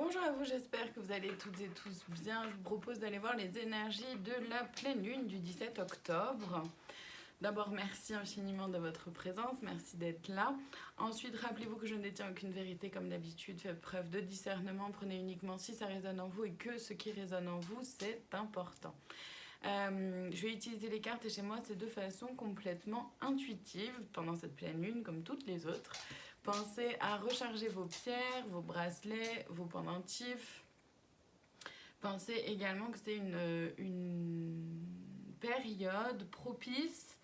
Bonjour à vous, j'espère que vous allez toutes et tous bien. Je vous propose d'aller voir les énergies de la pleine lune du 17 octobre. D'abord, merci infiniment de votre présence, merci d'être là. Ensuite, rappelez-vous que je ne détiens aucune vérité comme d'habitude, faites preuve de discernement, prenez uniquement si ça résonne en vous et que ce qui résonne en vous, c'est important. Je vais utiliser les cartes et chez moi, c'est de façon complètement intuitive pendant cette pleine lune, comme toutes les autres. Pensez à recharger vos pierres, vos bracelets, vos pendentifs. Pensez également que c'est une période propice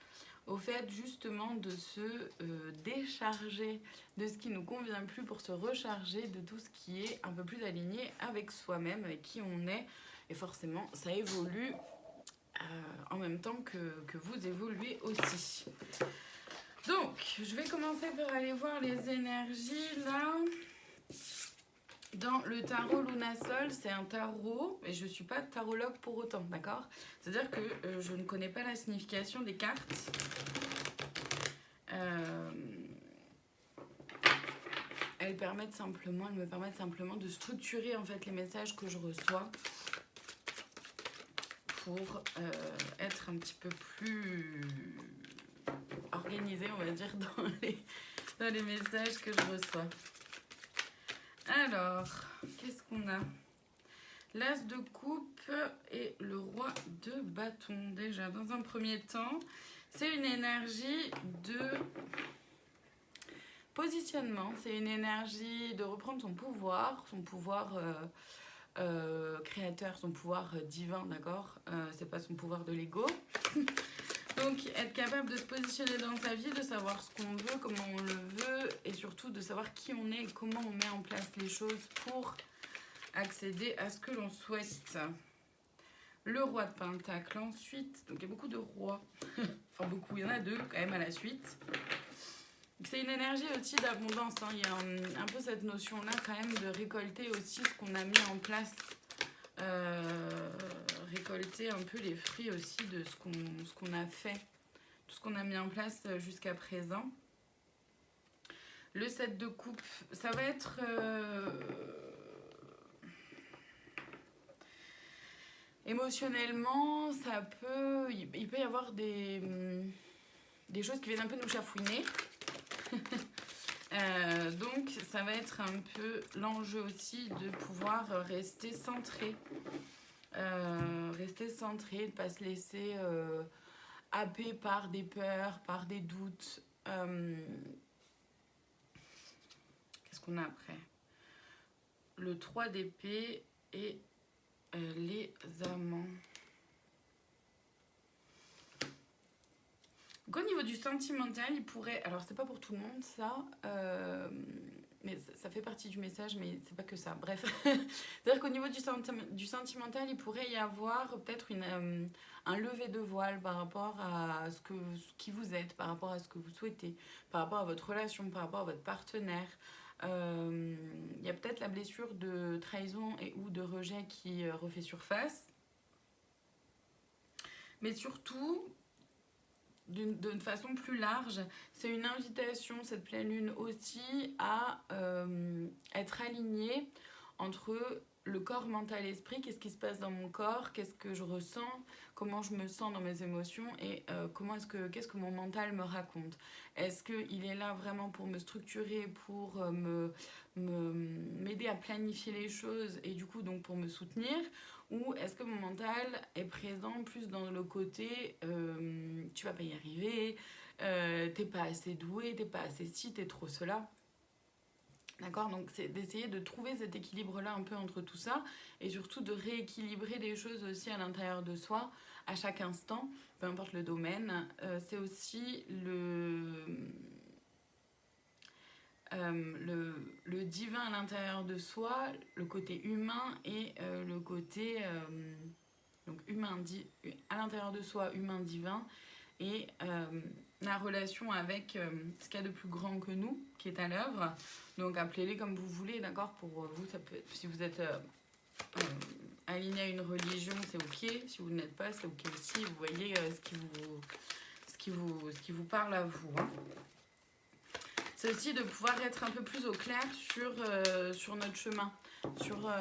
au fait justement de se décharger de ce qui ne nous convient plus pour se recharger de tout ce qui est un peu plus aligné avec soi-même, avec qui on est. Et forcément, ça évolue en même temps que vous évoluez aussi. Donc, je vais commencer par aller voir les énergies là. Dans le tarot Lunasol, c'est un tarot, et je ne suis pas tarologue pour autant, d'accord? C'est-à-dire que je ne connais pas la signification des cartes. Elles me permettent simplement de structurer en fait les messages que je reçois pour être un petit peu plus organisée, on va dire, dans les messages que je reçois. Alors, qu'est-ce qu'on a? L'as de coupe et le roi de bâton. Déjà, dans un premier temps, c'est une énergie de positionnement. C'est une énergie de reprendre son pouvoir créateur, son pouvoir divin, d'accord? C'est pas son pouvoir de l'ego. Donc, être capable de se positionner dans sa vie, de savoir ce qu'on veut, comment on le veut, et surtout de savoir qui on est et comment on met en place les choses pour accéder à ce que l'on souhaite. Le roi de Pentacle ensuite, donc il y a beaucoup de rois, enfin beaucoup, il y en a deux quand même à la suite. C'est une énergie aussi d'abondance, hein. Il y a un peu cette notion-là quand même de récolter aussi ce qu'on a mis en place. Récolter un peu les fruits aussi de ce qu'on a fait, tout ce qu'on a mis en place jusqu'à présent. Le 7 de coupe, ça va être émotionnellement, il peut y avoir des choses qui viennent un peu nous chafouiner. Donc ça va être un peu l'enjeu aussi de pouvoir rester centré. De ne pas se laisser happer par des peurs, par des doutes. Qu'est-ce qu'on a après? Le 3 d'épée et les amants. Donc, au niveau du sentimental, il pourrait... Alors, c'est pas pour tout le monde, ça. Mais ça fait partie du message, mais c'est pas que ça. Bref. C'est-à-dire qu'au niveau du sentimental, il pourrait y avoir peut-être un lever de voile par rapport à qui vous êtes, par rapport à ce que vous souhaitez, par rapport à votre relation, par rapport à votre partenaire. Il y a peut-être la blessure de trahison et ou de rejet qui refait surface. Mais surtout... d'une façon plus large, c'est une invitation, cette pleine lune aussi, à être aligné entre le corps, mental, esprit, qu'est-ce qui se passe dans mon corps, qu'est-ce que je ressens, comment je me sens dans mes émotions et qu'est-ce que mon mental me raconte. Est-ce qu'il est là vraiment pour me structurer, pour m'aider à planifier les choses et du coup donc pour me soutenir, ou est-ce que mon mental est présent plus dans le côté tu vas pas y arriver, t'es pas assez doué, t'es pas assez ci, t'es trop cela. D'accord, donc c'est d'essayer de trouver cet équilibre-là un peu entre tout ça et surtout de rééquilibrer les choses aussi à l'intérieur de soi à chaque instant, peu importe le domaine. C'est aussi le divin à l'intérieur de soi, le côté humain et le côté donc à l'intérieur de soi, humain divin, et la relation avec ce qu'il y a de plus grand que nous, qui est à l'œuvre. Donc appelez-les comme vous voulez, d'accord? Pour vous, ça peut être, si vous êtes aligné à une religion, c'est ok. Si vous n'êtes pas, c'est ok aussi. Vous voyez ce qui vous parle à vous, hein. C'est aussi de pouvoir être un peu plus au clair sur notre chemin. sur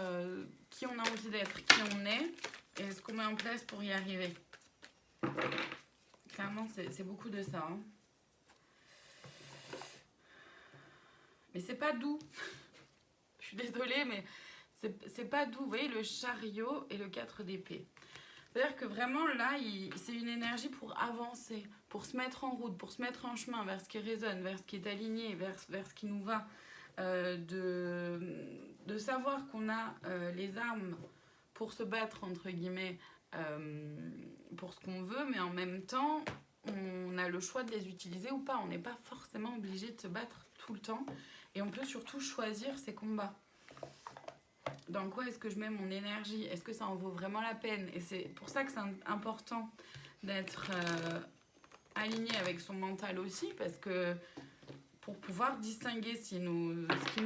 qui on a envie d'être, qui on est et ce qu'on met en place pour y arriver. Clairement, c'est beaucoup de ça. Hein. Mais c'est pas doux. Je suis désolée, mais c'est pas doux. Vous voyez, le chariot et le 4 d'épée. C'est-à-dire que vraiment, là, c'est une énergie pour avancer, pour se mettre en route, pour se mettre en chemin vers ce qui résonne, vers ce qui est aligné, vers ce qui nous va. De savoir qu'on a les armes pour se battre, entre guillemets, pour ce qu'on veut, mais en même temps, on a le choix de les utiliser ou pas. On n'est pas forcément obligé de se battre tout le temps. Et on peut surtout choisir ses combats. Dans quoi est-ce que je mets mon énergie? Est-ce que ça en vaut vraiment la peine? Et c'est pour ça que c'est important d'être aligné avec son mental aussi, parce que pour pouvoir distinguer ce qu'il nous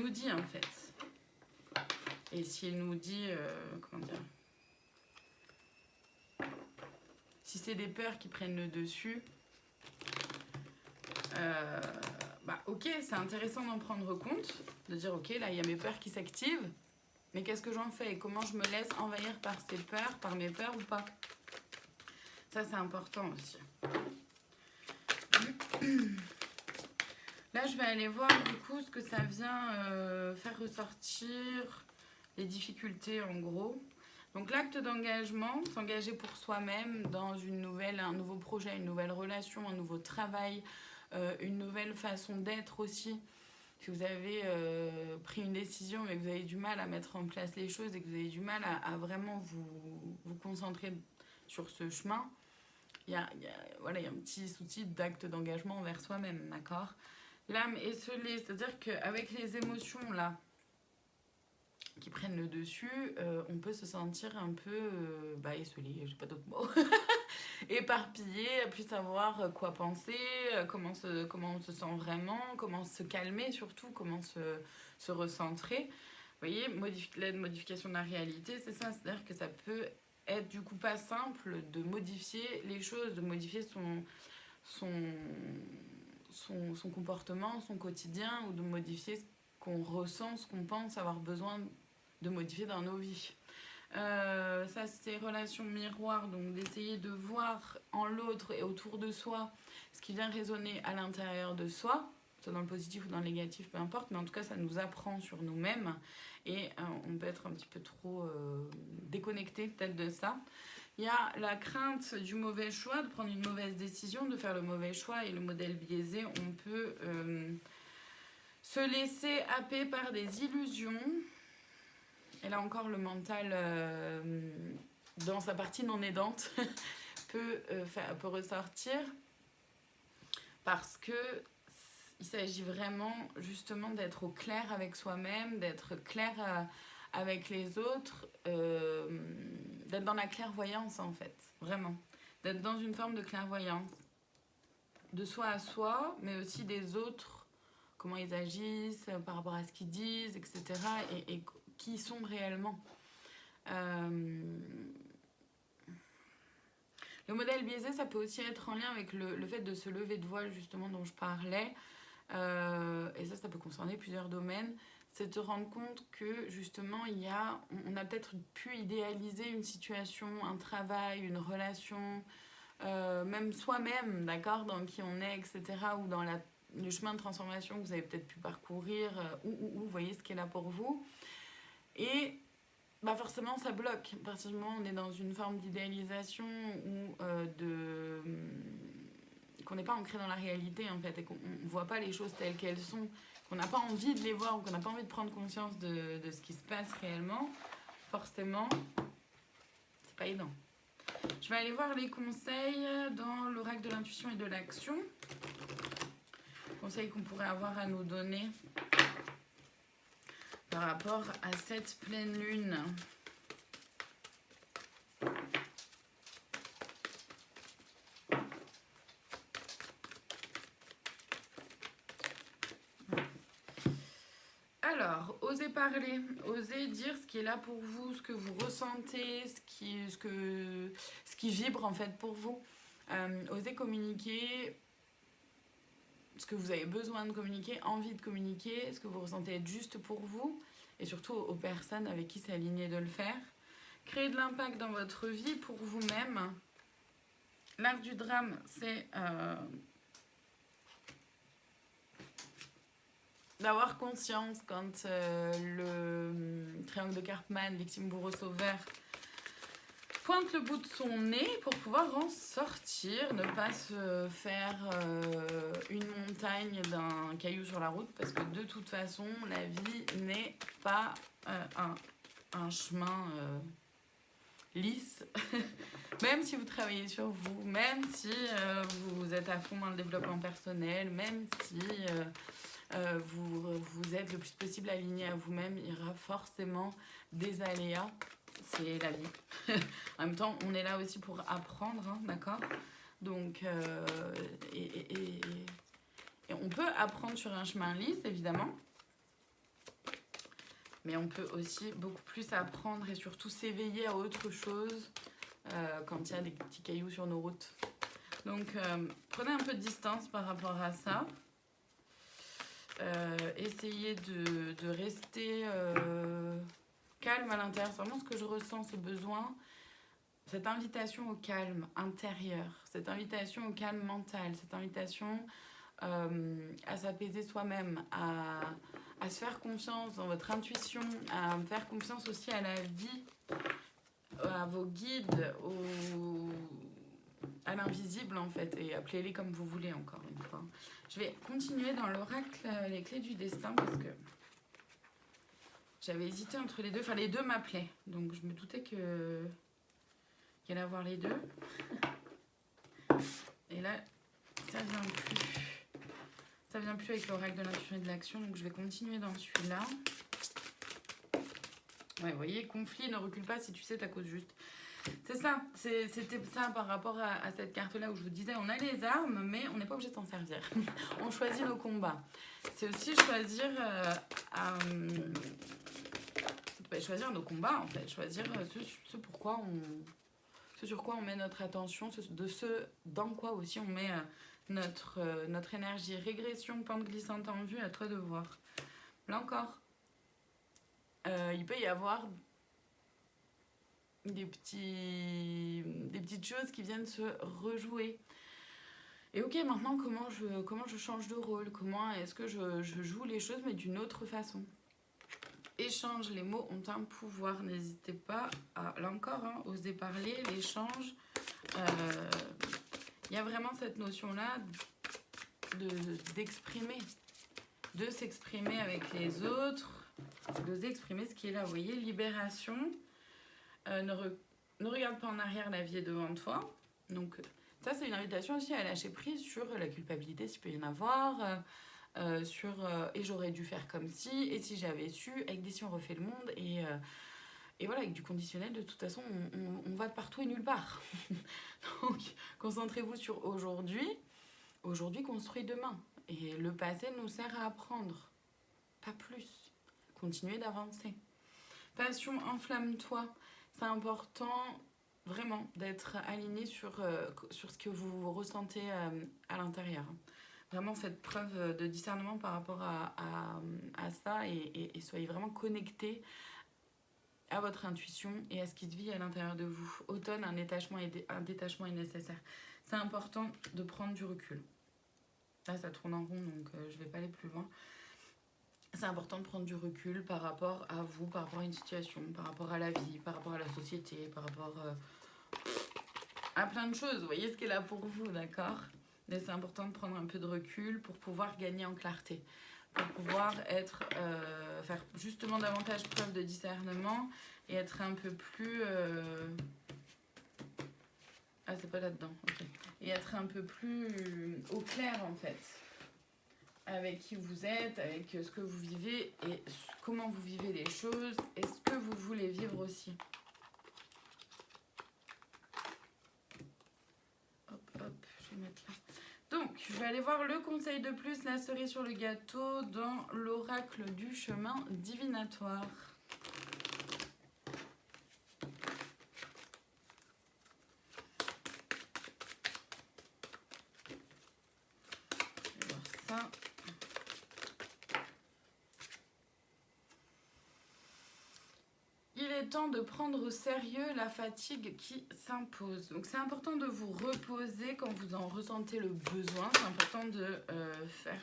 dit en fait. Et s'il nous dit, comment dire, si c'est des peurs qui prennent le dessus, bah ok, c'est intéressant d'en prendre compte, de dire ok, là il y a mes peurs qui s'activent, mais qu'est-ce que j'en fais et comment je me laisse envahir par ces peurs, par mes peurs ou pas? Ça c'est important aussi. Là je vais aller voir du coup ce que ça vient faire ressortir, les difficultés en gros. Donc l'acte d'engagement, s'engager pour soi-même dans un nouveau projet, une nouvelle relation, un nouveau travail, une nouvelle façon d'être aussi. Si vous avez pris une décision mais que vous avez du mal à mettre en place les choses et que vous avez du mal à vraiment vous concentrer sur ce chemin, il y a un petit souci d'acte d'engagement envers soi-même, d'accord? L'âme esselée, c'est-à-dire qu'avec les émotions là, qui prennent le dessus, on peut se sentir un peu esselé, j'ai pas d'autres mots, éparpillé, plus savoir quoi penser, comment on se sent vraiment, comment se calmer surtout, comment se recentrer. Vous voyez, la modification de la réalité, c'est ça, c'est-à-dire que ça peut être du coup pas simple de modifier les choses, de modifier son comportement, son quotidien, ou de modifier ce qu'on ressent, ce qu'on pense avoir besoin de modifier dans nos vies. Ça c'est relation miroir, donc d'essayer de voir en l'autre et autour de soi ce qui vient résonner à l'intérieur de soi, soit dans le positif ou dans le négatif, peu importe, mais en tout cas ça nous apprend sur nous-mêmes et on peut être un petit peu trop déconnecté peut-être de ça. Il y a la crainte du mauvais choix, de prendre une mauvaise décision, de faire le mauvais choix, et le modèle biaisé, on peut se laisser happer par des illusions. Et là encore, le mental, dans sa partie non aidante, peut ressortir, parce que il s'agit vraiment justement d'être au clair avec soi-même, d'être clair avec les autres, d'être dans la clairvoyance en fait, vraiment. D'être dans une forme de clairvoyance, de soi à soi, mais aussi des autres, comment ils agissent par rapport à ce qu'ils disent, etc. Et qui ils sont réellement. Le modèle biaisé, ça peut aussi être en lien avec le fait de se lever de voile, justement, dont je parlais. Et ça peut concerner plusieurs domaines. C'est de rendre compte que, justement, on a peut-être pu idéaliser une situation, un travail, une relation, même soi-même, d'accord, dans qui on est, etc., ou dans le chemin de transformation que vous avez peut-être pu parcourir, ou vous voyez ce qui est là pour vous. Et forcément, ça bloque. À partir du moment où on est dans une forme d'idéalisation ou qu'on n'est pas ancré dans la réalité, en fait, et qu'on ne voit pas les choses telles qu'elles sont, qu'on n'a pas envie de les voir ou qu'on n'a pas envie de prendre conscience de ce qui se passe réellement, forcément, c'est pas aidant. Je vais aller voir les conseils dans l'oracle de l'intuition et de l'action. Conseils qu'on pourrait avoir à nous donner par rapport à cette pleine lune. Alors, osez parler, osez dire ce qui est là pour vous, ce que vous ressentez, ce qui vibre en fait pour vous. Osez communiquer ce que vous avez besoin de communiquer, envie de communiquer, ce que vous ressentez être juste pour vous. et surtout aux personnes avec qui c'est aligné de le faire. Créer de l'impact dans votre vie pour vous-même. L'art du drame, c'est d'avoir conscience quand le triangle de Karpman, victime, bourreau, sauveur, pointe le bout de son nez pour pouvoir en sortir, ne pas se faire une montagne d'un caillou sur la route, parce que de toute façon, la vie n'est pas un chemin lisse. Même si vous travaillez sur vous, même si vous êtes à fond dans le développement personnel, même si vous êtes le plus possible aligné à vous-même, il y aura forcément des aléas. C'est la vie. En même temps, on est là aussi pour apprendre, hein, d'accord? Donc, et on peut apprendre sur un chemin lisse, évidemment. Mais on peut aussi beaucoup plus apprendre et surtout s'éveiller à autre chose quand il y a des petits cailloux sur nos routes. Donc, prenez un peu de distance par rapport à ça. Essayez de rester calme à l'intérieur. C'est vraiment ce que je ressens, ce besoin. Cette invitation au calme intérieur, cette invitation au calme mental, cette invitation à s'apaiser soi-même, à se faire confiance dans votre intuition, à faire confiance aussi à la vie, à vos guides, à l'invisible en fait, et appelez-les comme vous voulez encore une fois. Je vais continuer dans l'oracle les clés du destin parce que j'avais hésité entre les deux, enfin les deux m'appelaient, donc je me doutais qu'il y allait avoir les deux. Et là, ça vient plus. Ça vient plus avec l'oracle de l'intuition et de l'action, donc je vais continuer dans celui-là. Ouais, vous voyez, conflit, ne recule pas si tu sais ta cause juste. C'est ça, c'était ça par rapport à cette carte-là où je vous disais, on a les armes, mais on n'est pas obligé de s'en servir. On choisit nos combats. C'est aussi choisir, choisir nos combats, en fait. Choisir ce sur quoi on met notre attention, ce dans quoi aussi on met notre énergie. Régression, pente glissante en vue, à toi de voir. Là encore, il peut y avoir des petites choses qui viennent se rejouer. Et ok, maintenant, comment je change de rôle? Comment est-ce que je joue les choses, mais d'une autre façon? Échange, les mots ont un pouvoir. N'hésitez pas à, là encore, hein, oser parler, l'échange. Il y a vraiment cette notion-là d'exprimer, de s'exprimer avec les autres, d'oser exprimer ce qui est là. Vous voyez, libération. Ne regarde pas en arrière, la vie est devant toi. Donc ça, c'est une invitation aussi à lâcher prise sur la culpabilité, s'il peut y en avoir, et j'aurais dû faire comme si, et si j'avais su, avec des si on refait le monde, et voilà, avec du conditionnel, de toute façon, on va de partout et nulle part. Donc, concentrez-vous sur aujourd'hui. Aujourd'hui construit demain. Et le passé nous sert à apprendre, pas plus. Continuez d'avancer. Passion, enflamme-toi. C'est important vraiment d'être aligné sur ce que vous ressentez à l'intérieur. Vraiment faites preuve de discernement par rapport à ça et soyez vraiment connectés à votre intuition et à ce qui se vit à l'intérieur de vous. Automne, un détachement est nécessaire. C'est important de prendre du recul. Là, ça tourne en rond, donc je ne vais pas aller plus loin. C'est important de prendre du recul par rapport à vous, par rapport à une situation, par rapport à la vie, par rapport à la société, par rapport à plein de choses. Vous voyez ce qui est là pour vous, d'accord? Mais c'est important de prendre un peu de recul pour pouvoir gagner en clarté, pour pouvoir faire justement davantage preuve de discernement et être un peu plus... Ah, c'est pas là-dedans, ok. Et être un peu plus au clair, en fait, avec qui vous êtes, avec ce que vous vivez et comment vous vivez les choses et ce que vous voulez vivre aussi. Hop, hop, je vais mettre là. Donc, je vais aller voir le conseil de plus, la cerise sur le gâteau dans l'oracle du chemin divinatoire. Je vais voir ça. Il est temps de prendre au sérieux la fatigue qui s'impose. Donc c'est important de vous reposer quand vous en ressentez le besoin. C'est important de faire...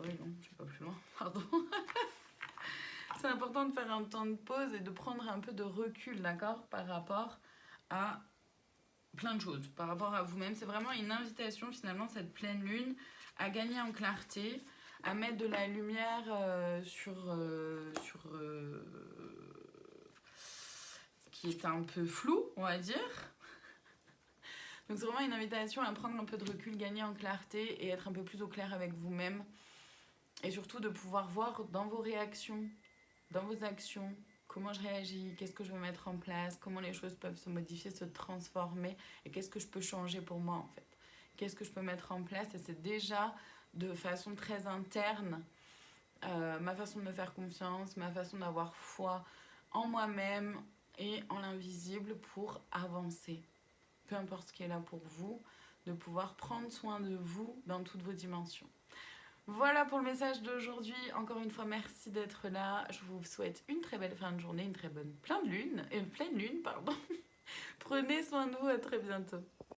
Oui, non, je vais pas plus loin, pardon. C'est important de faire un temps de pause et de prendre un peu de recul, d'accord, par rapport à plein de choses, par rapport à vous-même. C'est vraiment une invitation, finalement, cette pleine lune, à gagner en clarté, à mettre de la lumière sur ce qui est un peu flou, on va dire. Donc c'est vraiment une invitation à prendre un peu de recul, gagner en clarté et être un peu plus au clair avec vous-même. Et surtout de pouvoir voir dans vos réactions, dans vos actions, comment je réagis, qu'est-ce que je veux mettre en place, comment les choses peuvent se modifier, se transformer et qu'est-ce que je peux changer pour moi en fait. Qu'est-ce que je peux mettre en place et c'est déjà de façon très interne ma façon de me faire confiance, ma façon d'avoir foi en moi-même et en l'invisible pour avancer. Peu importe ce qui est là pour vous, de pouvoir prendre soin de vous dans toutes vos dimensions. Voilà pour le message d'aujourd'hui. Encore une fois, merci d'être là. Je vous souhaite une très belle fin de journée, une très bonne pleine lune, pardon. Prenez soin de vous, à très bientôt.